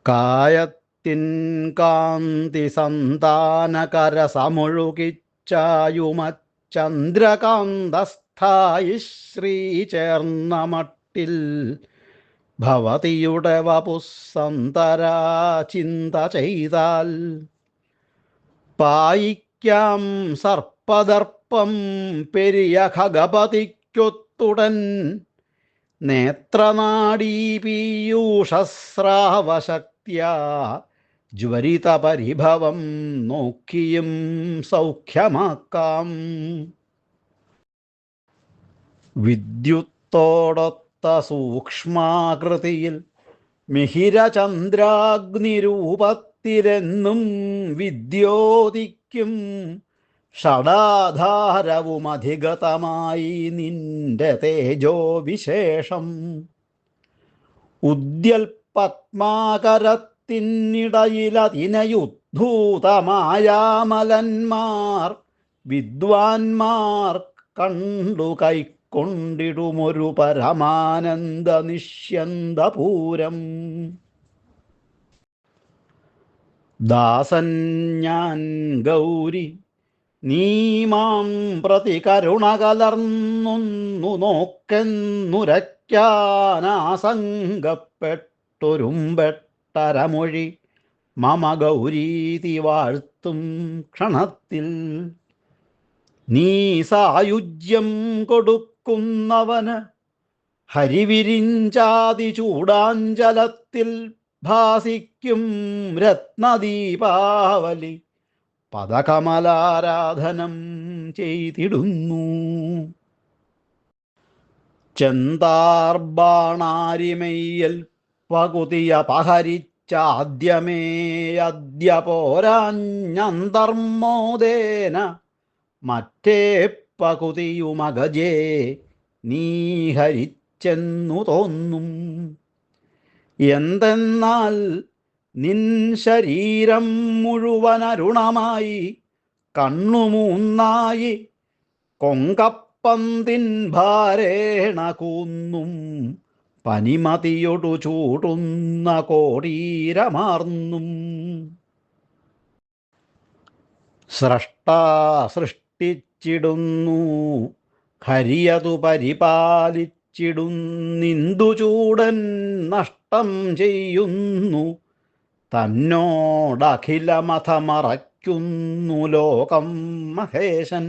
കായത്തിൻ കാന്തി സന്താനകരസമൊഴുകിച്ചായുമചന്ദ്രകാന്തസ്ഥായി ശ്രീ ചേർന്ന മട്ടിൽ ഭവതിയുടെ വപുസ്സന്തരാ ചിന്ത ചെയ്താൽ പായിക്കാം സർപ്പദർപ്പം പെരിയ ഖഗപതിക്കൊത്തുടൻ നേത്രനാഡീപീയൂഷസ്രാവശക്തിയാ ജ്വരിത പരിഭവം നോക്കിയും സൗഖ്യമാക്കാം. വിദ്യുത്തോടൊത്ത സൂക്ഷ്മാകൃതിയിൽ മിഹിരചന്ദ്രാഗ്നിരൂപത്തിലെന്നും വിദ്യോതിക്കും ഷടാധാരവുമധിഗതമായി നിന്റെ തേജോ വിശേഷം. ഉദ്യൽപത്മാകരത്തിനിടയിലതിനയുദ്ധൂതമായാമലന്മാർ വിദ്വാൻമാർ കണ്ടു കൈക്കൊണ്ടിടുമൊരു പരമാനന്ദ നിഷ്യന്തപൂരം. ദാസൻ ഞാൻ ഗൗരി, നീ മാം പ്രതി കരുണ കലർന്നൊന്നു നോക്കെന്നുരയ്ക്കാനാസംഗപ്പെട്ടൊരുമ്പെട്ടരമൊഴി മമ ഗൗരീതി വാഴ്ത്തും ക്ഷണത്തിൽ. നീ സായുജ്യം കൊടുക്കുന്നവന് ഹരിവിരിഞ്ചാതി ചൂടാഞ്ചലത്തിൽ ഭാസിക്കും രത്നദീപാവലി പദകമലാരാധനം ചെയ്തിടുന്നു. ചെന്താർബാണാരിമയ്യൽ പകുതിയപഹരിച്ചാദ്യമേ അദ്യ പോരാഞ്ഞന്തർമോദേന മറ്റേ പകുതിയുമഗജേ നീ ഹരിച്ചെന്നു തോന്നും. എന്തെന്നാൽ നിൻ ശരീരം മുഴുവനരുണമായി കണ്ണുമൂന്നായി കൊങ്കപ്പന്തിൻ ഭാരേണ കൂന്നും പനിമതിയൊടു ചൂടുന്ന കോടീരമാർന്നും. സ്രഷ്ടാ സൃഷ്ടിച്ചിടുന്നു, ഹരിയതു പരിപാലിച്ചിടുന്നിന്ദു ചൂടൻ നഷ്ടം ചെയ്യുന്നു. തന്നോടഖിലമഥമറയ്ക്കുന്നു ലോകം മഹേശൻ.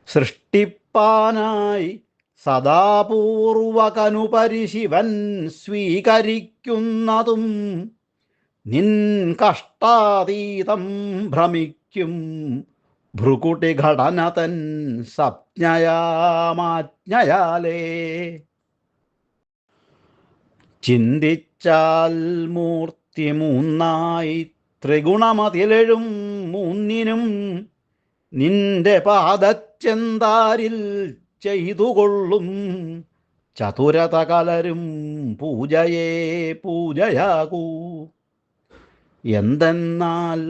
സൃഷ്ടിപ്പാനായി സദാപൂർവകനുപരിശിവൻ സ്വീകരിക്കുന്നതും നിൻ കഷ്ടാതീതം ഭ്രമിക്കും ഭ്രുകുട്ടിഘടനതൻ സപ്ഞയാമാജ്ഞയാലേ. ചിന്തിച്ചാൽ മൂർത്തി മൂന്നായി ത്രിഗുണമതിലെഴും മൂന്നിനും നിന്റെ പാദച്ചെന്താരിൽ ചെയ്തുകൊള്ളും ചതുരത കലരും പൂജയേ പൂജയാകൂ. എന്തെന്നാൽ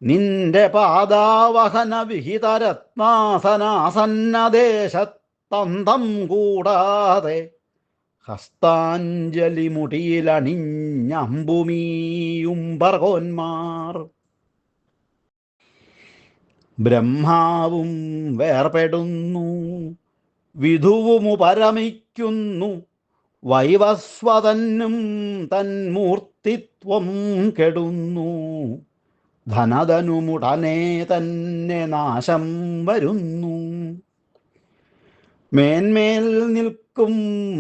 നിന്റെ പാദാവഹന വിഹിതരത്നാസനാസന്നദേശത്തന്തം കൂടാതെ ഹസ്താഞ്ജലി മുടിയിലണിഞ്ഞമ്പുമീയുംബർഗോന്മാർ. ബ്രഹ്മാവും വേർപെടുന്നു, വിധുവുമുപരമിക്കുന്നു, വൈവസ്വതനും തന്മൂർത്തിത്വം കെടുന്നു. ധനധനുമുടനെ തന്നെ നാശം വരുന്നു. മേന്മേൽ നിൽക്കും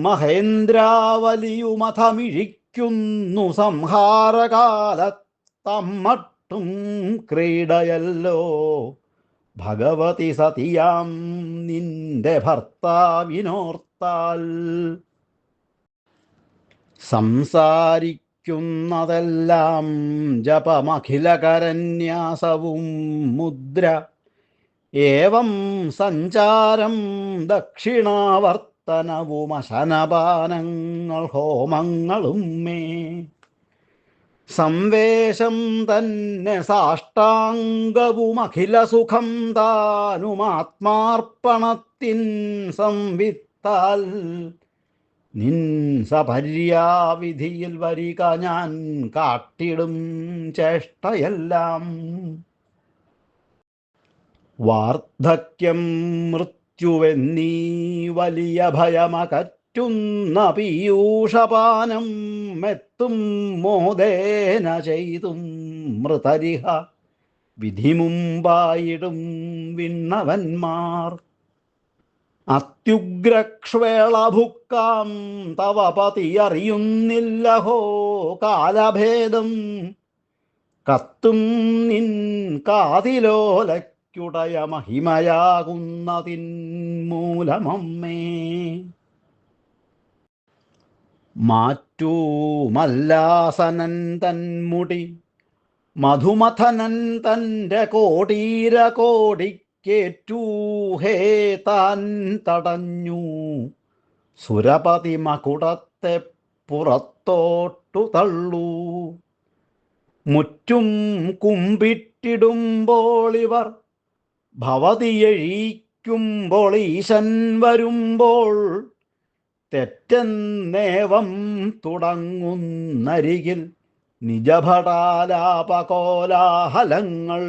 മഹേന്ദ്രാവലിയുമഥമിഴിക്കുന്നു സംഹാരകാലത്തമ്മട്ടും ക്രീഡയല്ലോ ഭഗവതി സതിയാം നിന്റെ ഭർത്താവിനോർത്താൽ. സംസാരിക്കുന്നതെല്ലാം ജപമഖിലകരന്യാസവും മുദ്ര ഏവം സഞ്ചാരം ദക്ഷിണാവർത്തനവുമശനപാനങ്ങൾ ഹോമങ്ങളും മേ. സംവേശം തന്നെ സാഷ്ടാംഗവുമഖിലസുഖം താനുമാത്മാർപ്പണത്തിൻ സംവിത്താൽ നിൻ സപര്യാവിധിയിൽ വരിക ഞാൻ കാട്ടിടും ചേഷ്ടയെല്ലാം. വാർദ്ധക്യം മൃത്യുവെന്നീ വലിയ ഭയമകറ്റുന്ന പീയൂഷപാനം മെത്തും മോദേന ചെയ്തും മൃതരിഹ വിധി മുമ്പായിടും വിണ്ണവന്മാർ. അത്യുഗ്രക്ഷ്വേളഭുക്കാം തവ പതി അറിയുന്നില്ലഹോ കാലഭേദം. കത്തും നിൻ കാതിലോലയ്ക്കുടയ മഹിമയാകുന്നതിൻ മൂലമമ്മേ. മാറ്റൂ മല്ലാസനൻ തൻമുടി മധുമഥനൻ തൻ്റെ കോടീര കോടിക്കേറ്റൂ ഹേ താൻ തടഞ്ഞു സുരപതി മകുടത്തെ പുറത്തോട്ടു തള്ളൂ. മുറ്റും കുമ്പിട്ടിടുമ്പോളിവർ ഭവതിയെഴിക്കുമ്പോൾ ഈശൻ വരുമ്പോൾ തെറ്റെന്നേവം തുടങ്ങുന്നരികിൽ നിജഭടാലാപകോലാഹലങ്ങൾ.